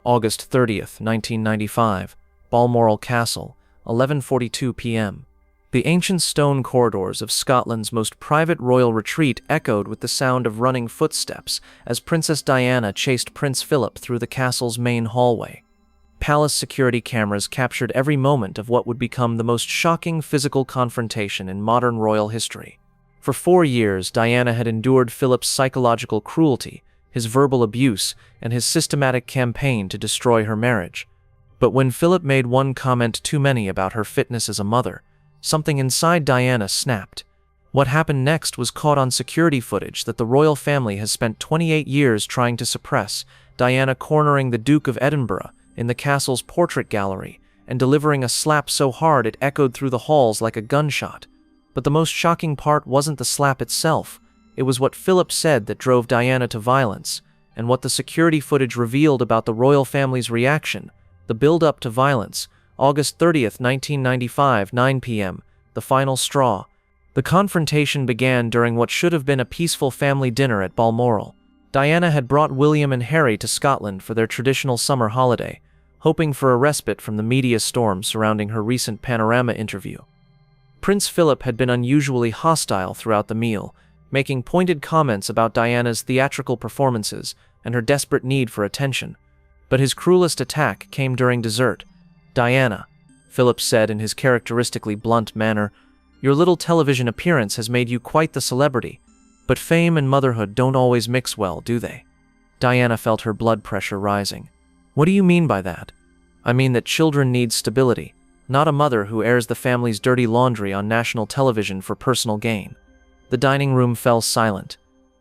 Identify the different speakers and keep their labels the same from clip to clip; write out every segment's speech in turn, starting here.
Speaker 1: August 30th, 1995, Balmoral Castle, 11:42 p.m. The ancient stone corridors of Scotland's most private royal retreat echoed with the sound of running footsteps as Princess Diana chased Prince Philip through the castle's main hallway. Palace security cameras captured every moment of what would become the most shocking physical confrontation in modern royal history. For 4 years, Diana had endured Philip's psychological cruelty, his verbal abuse, and his systematic campaign to destroy her marriage. But when Philip made one comment too many about her fitness as a mother, something inside Diana snapped. What happened next was caught on security footage that the royal family has spent 28 years trying to suppress, Diana cornering the Duke of Edinburgh in the castle's portrait gallery and delivering a slap so hard it echoed through the halls like a gunshot. But the most shocking part wasn't the slap itself. It was what Philip said that drove Diana to violence, and what the security footage revealed about the royal family's reaction, the build-up to violence. August 30th, 1995, 9 p.m., the final straw. The confrontation began during what should have been a peaceful family dinner at Balmoral. Diana had brought William and Harry to Scotland for their traditional summer holiday, hoping for a respite from the media storm surrounding her recent Panorama interview. Prince Philip had been unusually hostile throughout the meal, making pointed comments about Diana's theatrical performances and her desperate need for attention. But his cruelest attack came during dessert. "Diana," Philip said in his characteristically blunt manner, "your little television appearance has made you quite the celebrity, but fame and motherhood don't always mix well, do they?" Diana felt her blood pressure rising. "What do you mean by that?" "I mean that children need stability, not a mother who airs the family's dirty laundry on national television for personal gain." The dining room fell silent.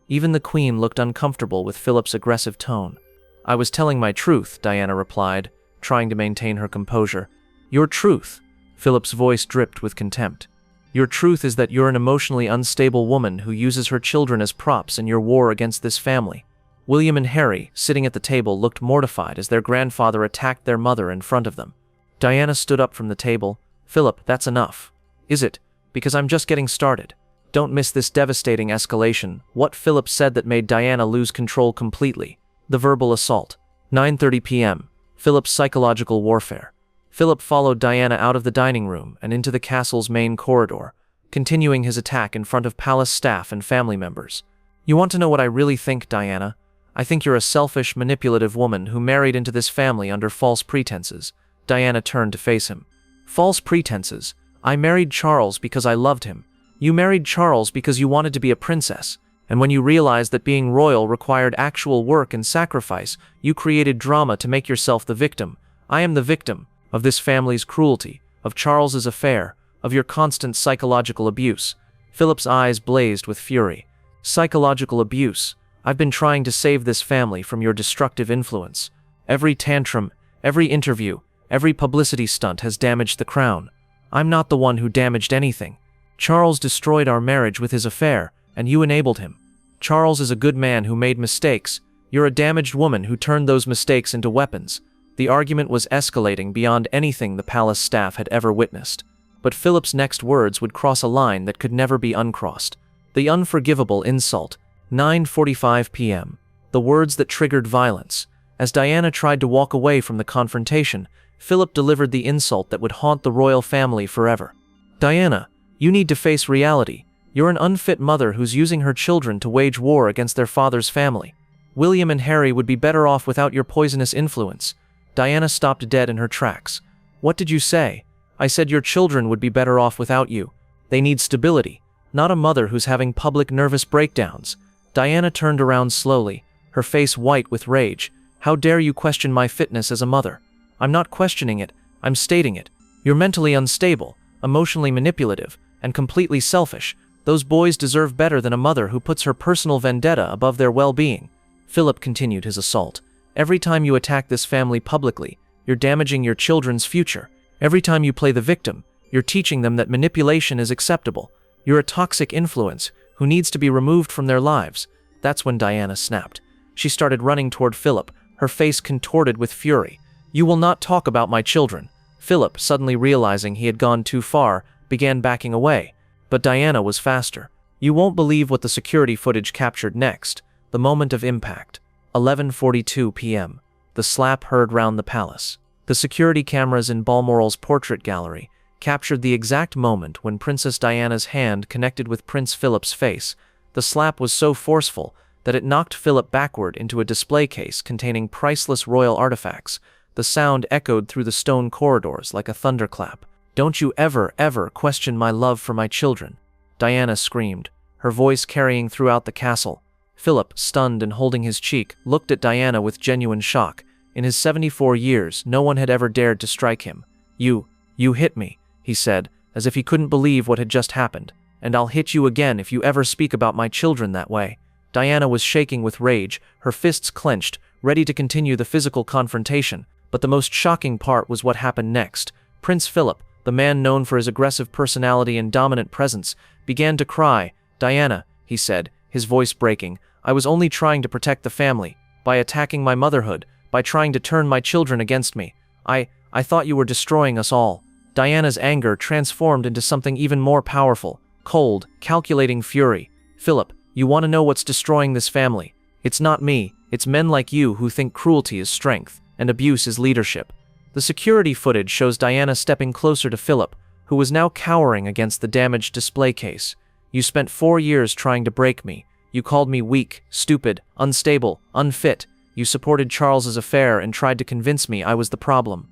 Speaker 1: Even the Queen looked uncomfortable with Philip's aggressive tone. "I was telling my truth," Diana replied, trying to maintain her composure. "Your truth?" Philip's voice dripped with contempt. "Your truth is that you're an emotionally unstable woman who uses her children as props in your war against this family." William and Harry, sitting at the table, looked mortified as their grandfather attacked their mother in front of them. Diana stood up from the table. "Philip, that's enough." "Is it? Because I'm just getting started. Don't miss this devastating escalation." What Philip said that made Diana lose control completely. The verbal assault. 9:30 p.m. Philip's psychological warfare. Philip followed Diana out of the dining room and into the castle's main corridor, continuing his attack in front of palace staff and family members. "You want to know what I really think, Diana? I think you're a selfish, manipulative woman who married into this family under false pretenses." Diana turned to face him. "False pretenses? I married Charles because I loved him. You married Charles because you wanted to be a princess. And when you realized that being royal required actual work and sacrifice, you created drama to make yourself the victim. I am the victim of this family's cruelty, of Charles's affair, of your constant psychological abuse." Philip's eyes blazed with fury. "Psychological abuse? I've been trying to save this family from your destructive influence. Every tantrum, every interview, every publicity stunt has damaged the crown. I'm not the one who damaged anything. Charles destroyed our marriage with his affair, and you enabled him. Charles is a good man who made mistakes. You're a damaged woman who turned those mistakes into weapons." The argument was escalating beyond anything the palace staff had ever witnessed. But Philip's next words would cross a line that could never be uncrossed. The unforgivable insult. 9:45 p.m. The words that triggered violence. As Diana tried to walk away from the confrontation, Philip delivered the insult that would haunt the royal family forever. "Diana, you need to face reality. You're an unfit mother who's using her children to wage war against their father's family. William and Harry would be better off without your poisonous influence." Diana stopped dead in her tracks. "What did you say?" "I said your children would be better off without you. They need stability, not a mother who's having public nervous breakdowns." Diana turned around slowly, her face white with rage. "How dare you question my fitness as a mother?" "I'm not questioning it, I'm stating it. You're mentally unstable, emotionally manipulative, and completely selfish. Those boys deserve better than a mother who puts her personal vendetta above their well-being." Philip continued his assault. "Every time you attack this family publicly, you're damaging your children's future. Every time you play the victim, you're teaching them that manipulation is acceptable. You're a toxic influence who needs to be removed from their lives." That's when Diana snapped. She started running toward Philip, her face contorted with fury. "You will not talk about my children." Philip, suddenly realizing he had gone too far, began backing away. But Diana was faster. You won't believe what the security footage captured next. The moment of impact. 11:42 p.m. the slap heard round the palace. The security cameras in Balmoral's portrait gallery captured the exact moment when Princess Diana's hand connected with Prince Philip's face. The slap was so forceful that it knocked Philip backward into a display case containing priceless royal artifacts. The sound echoed through the stone corridors like a thunderclap. "Don't you ever question my love for my children," Diana screamed, her voice carrying throughout the castle. Philip, stunned and holding his cheek, looked at Diana with genuine shock. In his 74 years, no one had ever dared to strike him. You hit me," he said, as if he couldn't believe what had just happened. "And I'll hit you again if you ever speak about my children that way." Diana was shaking with rage, her fists clenched, ready to continue the physical confrontation. But the most shocking part was what happened next. Prince Philip, the man known for his aggressive personality and dominant presence, began to cry. "Diana," he said, his voice breaking, "I was only trying to protect the family. By attacking my motherhood, by trying to turn my children against me. I thought you were destroying us all." Diana's anger transformed into something even more powerful. Cold, calculating fury. "Philip, you want to know what's destroying this family? It's not me, it's men like you who think cruelty is strength, and abuse is leadership." The security footage shows Diana stepping closer to Philip, who was now cowering against the damaged display case. "You spent 4 years trying to break me. You called me weak, stupid, unstable, unfit. You supported Charles's affair and tried to convince me I was the problem."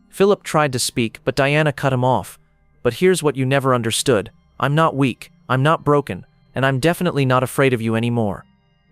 Speaker 1: Philip tried to speak, but Diana cut him off. "But here's what you never understood. I'm not weak, I'm not broken, and I'm definitely not afraid of you anymore."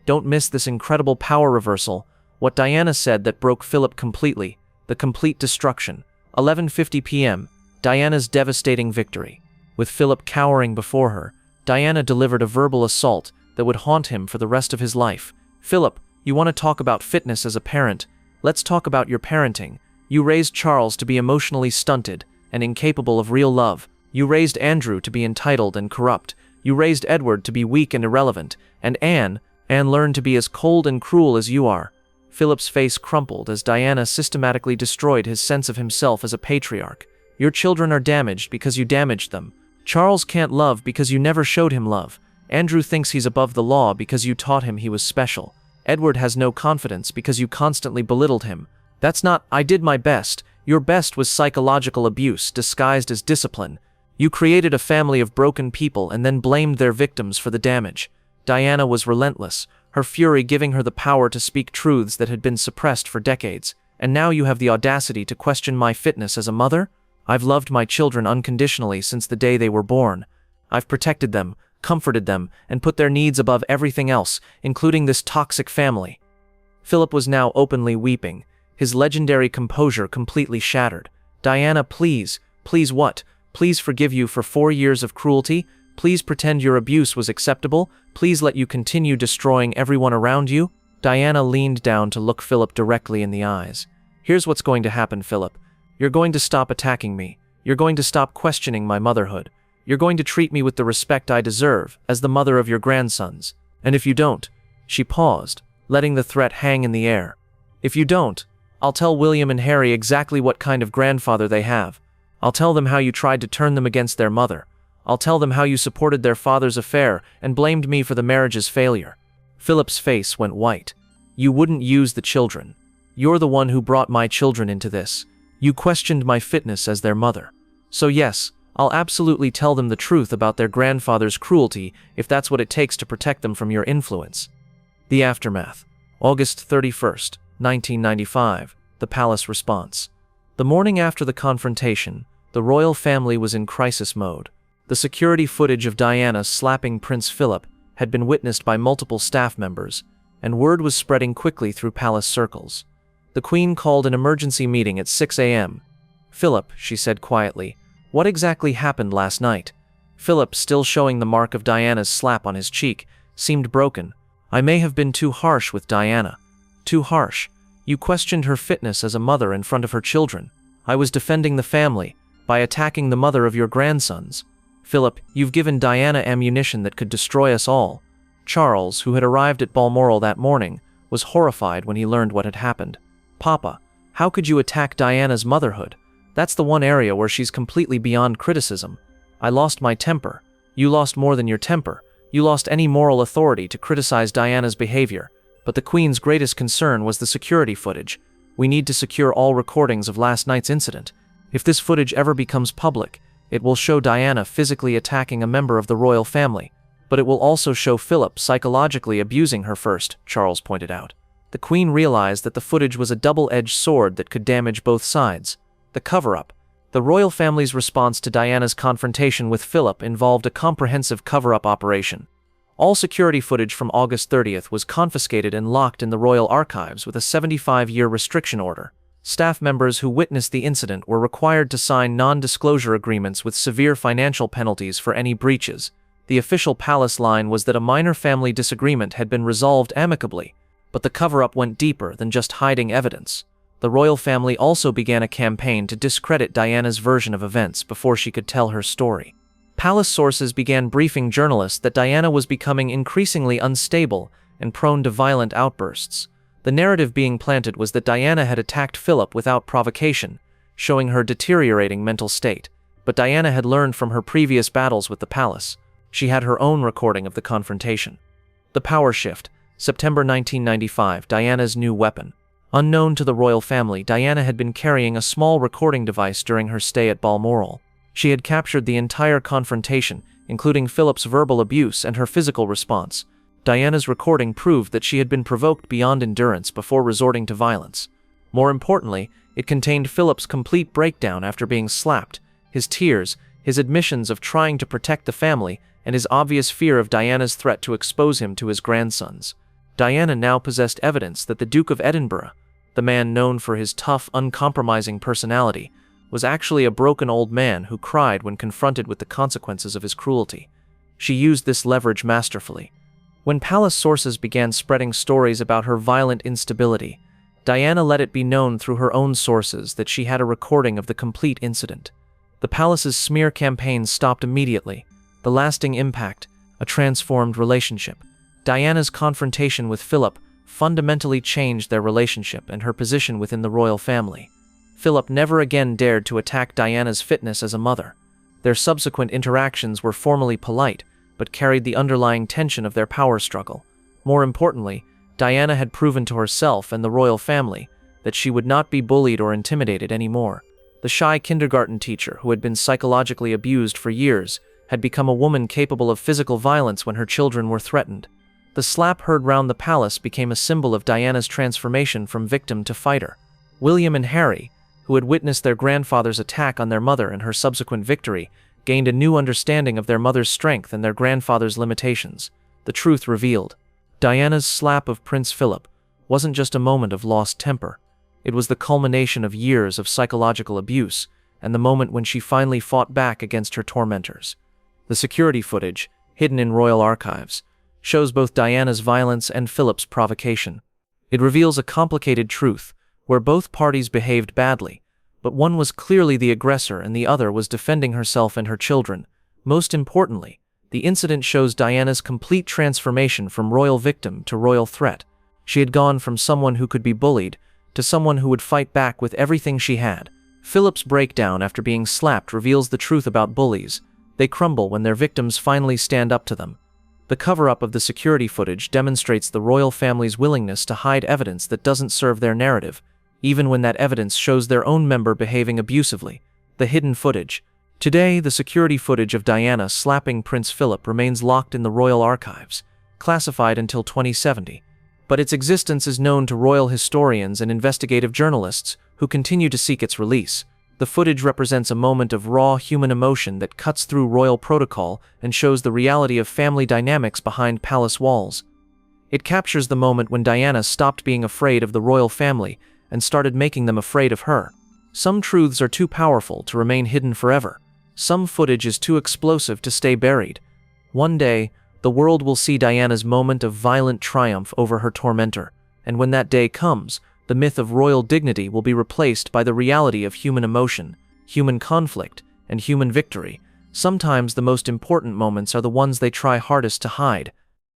Speaker 1: Don't miss this incredible power reversal. What Diana said that broke Philip completely. The complete destruction. 11:50 p.m. Diana's devastating victory. With Philip cowering before her, Diana delivered a verbal assault that would haunt him for the rest of his life. "Philip, you want to talk about fitness as a parent? Let's talk about your parenting. You raised Charles to be emotionally stunted and incapable of real love. You raised Andrew to be entitled and corrupt. You raised Edward to be weak and irrelevant. And Anne learned to be as cold and cruel as you are." Philip's face crumpled as Diana systematically destroyed his sense of himself as a patriarch. "Your children are damaged because you damaged them. Charles can't love because you never showed him love. Andrew thinks he's above the law because you taught him he was special. Edward has no confidence because you constantly belittled him. That's not, I did my best. Your best was psychological abuse disguised as discipline. You created a family of broken people and then blamed their victims for the damage." Diana was relentless, her fury giving her the power to speak truths that had been suppressed for decades. "And now you have the audacity to question my fitness as a mother? I've loved my children unconditionally since the day they were born. I've protected them, comforted them, and put their needs above everything else, including this toxic family." Philip was now openly weeping, his legendary composure completely shattered. "Diana, please what? Please forgive you for 4 years of cruelty? Please pretend your abuse was acceptable? Please let you continue destroying everyone around you?" Diana leaned down to look Philip directly in the eyes. "Here's what's going to happen, Philip. You're going to stop attacking me. You're going to stop questioning my motherhood. You're going to treat me with the respect I deserve as the mother of your grandsons. And if you don't," she paused, letting the threat hang in the air. "If you don't, I'll tell William and Harry exactly what kind of grandfather they have. I'll tell them how you tried to turn them against their mother. I'll tell them how you supported their father's affair and blamed me for the marriage's failure." Philip's face went white. "You wouldn't use the children. You're the one who brought my children into this. You questioned my fitness as their mother. So yes, I'll absolutely tell them the truth about their grandfather's cruelty if that's what it takes to protect them from your influence." The aftermath. August 31st, 1995. The palace response. The morning after the confrontation, the royal family was in crisis mode. The security footage of Diana slapping Prince Philip had been witnessed by multiple staff members, and word was spreading quickly through palace circles. The Queen called an emergency meeting at 6 a.m. "Philip," she said quietly, "what exactly happened last night?" Philip, still showing the mark of Diana's slap on his cheek, seemed broken. "I may have been too harsh with Diana. Too harsh. You questioned her fitness as a mother in front of her children. I was defending the family by attacking the mother of your grandsons. Philip, you've given Diana ammunition that could destroy us all." Charles, who had arrived at Balmoral that morning, was horrified when he learned what had happened. "Papa, how could you attack Diana's motherhood? That's the one area where she's completely beyond criticism. I lost my temper. You lost more than your temper. You lost any moral authority to criticize Diana's behavior." But the Queen's greatest concern was the security footage. We need to secure all recordings of last night's incident. If this footage ever becomes public, it will show Diana physically attacking a member of the royal family, but it will also show Philip psychologically abusing her first, Charles pointed out. The Queen realized that the footage was a double-edged sword that could damage both sides. The cover-up. The royal family's response to Diana's confrontation with Philip involved a comprehensive cover-up operation. All security footage from August 30th was confiscated and locked in the royal archives with a 75-year restriction order. Staff members who witnessed the incident were required to sign non-disclosure agreements with severe financial penalties for any breaches. The official palace line was that a minor family disagreement had been resolved amicably, but the cover-up went deeper than just hiding evidence. The royal family also began a campaign to discredit Diana's version of events before she could tell her story. Palace sources began briefing journalists that Diana was becoming increasingly unstable and prone to violent outbursts. The narrative being planted was that Diana had attacked Philip without provocation, showing her deteriorating mental state. But Diana had learned from her previous battles with the palace. She had her own recording of the confrontation. The power shift. September 1995, Diana's new weapon. Unknown to the royal family, Diana had been carrying a small recording device during her stay at Balmoral. She had captured the entire confrontation, including Philip's verbal abuse and her physical response. Diana's recording proved that she had been provoked beyond endurance before resorting to violence. More importantly, it contained Philip's complete breakdown after being slapped, his tears, his admissions of trying to protect the family, and his obvious fear of Diana's threat to expose him to his grandsons. Diana now possessed evidence that the Duke of Edinburgh, the man known for his tough, uncompromising personality, was actually a broken old man who cried when confronted with the consequences of his cruelty. She used this leverage masterfully. When palace sources began spreading stories about her violent instability, Diana let it be known through her own sources that she had a recording of the complete incident. The palace's smear campaign stopped immediately. The lasting impact, a transformed relationship. Diana's confrontation with Philip fundamentally changed their relationship and her position within the royal family. Philip never again dared to attack Diana's fitness as a mother. Their subsequent interactions were formally polite, but carried the underlying tension of their power struggle. More importantly, Diana had proven to herself and the royal family that she would not be bullied or intimidated anymore. The shy kindergarten teacher who had been psychologically abused for years had become a woman capable of physical violence when her children were threatened. The slap heard round the palace became a symbol of Diana's transformation from victim to fighter. William and Harry, who had witnessed their grandfather's attack on their mother and her subsequent victory, gained a new understanding of their mother's strength and their grandfather's limitations. The truth revealed. Diana's slap of Prince Philip wasn't just a moment of lost temper. It was the culmination of years of psychological abuse, and the moment when she finally fought back against her tormentors. The security footage, hidden in royal archives, shows both Diana's violence and Philip's provocation. It reveals a complicated truth, where both parties behaved badly, but one was clearly the aggressor and the other was defending herself and her children. Most importantly, the incident shows Diana's complete transformation from royal victim to royal threat. She had gone from someone who could be bullied to someone who would fight back with everything she had. Philip's breakdown after being slapped reveals the truth about bullies. They crumble when their victims finally stand up to them. The cover-up of the security footage demonstrates the royal family's willingness to hide evidence that doesn't serve their narrative, even when that evidence shows their own member behaving abusively. The hidden footage. Today, the security footage of Diana slapping Prince Philip remains locked in the royal archives, classified until 2070. But its existence is known to royal historians and investigative journalists who continue to seek its release. The footage represents a moment of raw human emotion that cuts through royal protocol and shows the reality of family dynamics behind palace walls. It captures the moment when Diana stopped being afraid of the royal family and started making them afraid of her. Some truths are too powerful to remain hidden forever. Some footage is too explosive to stay buried. One day, the world will see Diana's moment of violent triumph over her tormentor, and when that day comes, the myth of royal dignity will be replaced by the reality of human emotion, human conflict, and human victory. Sometimes the most important moments are the ones they try hardest to hide.